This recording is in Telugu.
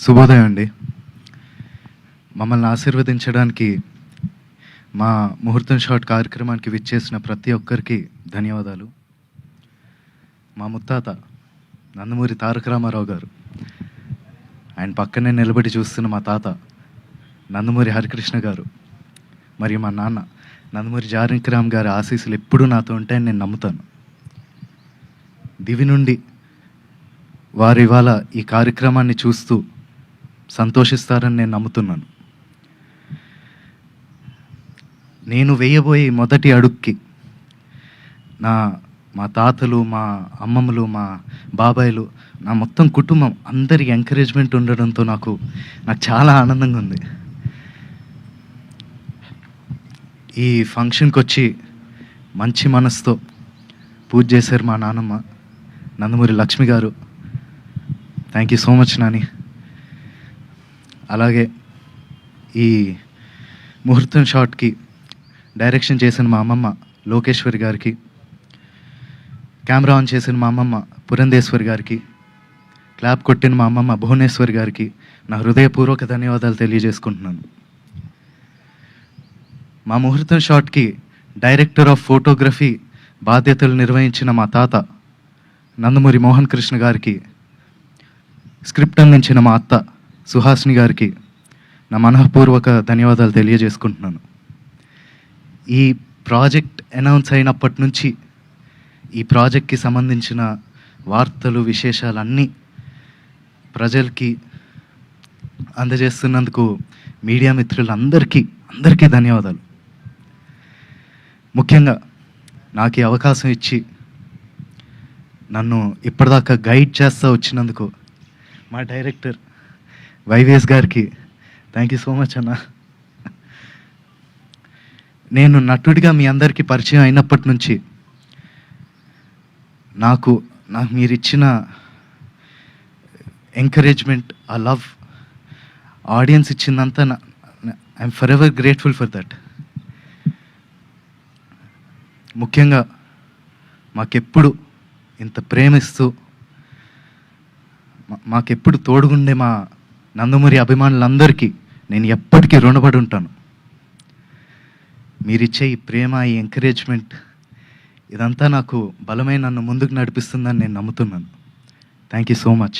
శుభోదయం అండి. మమ్మల్ని ఆశీర్వదించడానికి మా ముహూర్తం షాట్ కార్యక్రమానికి విచ్చేసిన ప్రతి ఒక్కరికి ధన్యవాదాలు. మా ముత్తాత నందమూరి తారక రామారావు గారు, ఆయన పక్కనే నిలబడి చూస్తున్న మా తాత నందమూరి హరికృష్ణ గారు, మరియు మా నాన్న నందమూరి జానకిరామ్ గారి ఆశీస్సులు ఎప్పుడూ నాతో ఉంటాయని నేను నమ్ముతాను. దివి నుండి వారు ఇవాళ ఈ కార్యక్రమాన్ని చూస్తూ సంతోషిస్తారని నేను నమ్ముతున్నాను. నేను వేయబోయే మొదటి అడుగుకి మా తాతలు, మా అమ్మమ్మలు, మా బాబాయిలు, నా మొత్తం కుటుంబం అందరి ఎంకరేజ్మెంట్ ఉండడంతో నాకు చాలా ఆనందంగా ఉంది. ఈ ఫంక్షన్కి వచ్చి మంచి మనసుతో పూజ చేశారు మా నాన్నమ్మ నందమూరి లక్ష్మి గారు. Thank you so much Nani. అలాగే ఈ ముహూర్తం షాట్కి డైరెక్షన్ చేసిన మా అమ్మమ్మ లోకేశ్వరి గారికి, కెమెరా ఆన్ చేసిన మా అమ్మమ్మ పురంధేశ్వరి గారికి, క్లాప్ కొట్టిన మా అమ్మమ్మ భువనేశ్వరి గారికి నా హృదయపూర్వక ధన్యవాదాలు తెలియజేసుకుంటున్నాను. మా ముహూర్తం షాట్కి డైరెక్టర్ ఆఫ్ ఫోటోగ్రఫీ బాధ్యతలు నిర్వహించిన మా తాత నందమూరి మోహన్ కృష్ణ గారికి, స్క్రిప్ట్ అందించిన మా అత్త సుహాసిని గారికి నా మనఃపూర్వక ధన్యవాదాలు తెలియజేసుకుంటున్నాను. ఈ ప్రాజెక్ట్ అనౌన్స్ అయినప్పటి నుంచి ఈ ప్రాజెక్ట్కి సంబంధించిన వార్తలు, విశేషాలన్నీ ప్రజలకి అందజేస్తున్నందుకు మీడియా మిత్రులందరికీ ధన్యవాదాలు. ముఖ్యంగా నాకు ఈ అవకాశం ఇచ్చి నన్ను ఇప్పటిదాకా గైడ్ చేస్తూ వచ్చినందుకు మా డైరెక్టర్ వైవిఎస్ గారికి థ్యాంక్ యూ సో మచ్ అన్న. నేను నటుడిగా మీ అందరికీ పరిచయం అయినప్పటి నుంచి నాకు మీరు ఇచ్చిన ఎంకరేజ్మెంట్, ఆ లవ్, ఆడియన్స్ ఇచ్చిందంతా I'm forever grateful for that. ముఖ్యంగా మాకెప్పుడు ఇంత ప్రేమిస్తూ మాకెప్పుడు తోడుగుండే మా నందమూరి అభిమానులందరికీ నేను ఎప్పటికీ రుణపడి ఉంటాను. మీరిచ్చే ఈ ప్రేమ, ఈ ఎంకరేజ్మెంట్ ఇదంతా నాకు బలమైన నన్ను ముందుకు నడిపిస్తుందని నేను నమ్ముతున్నాను. Thank you so much.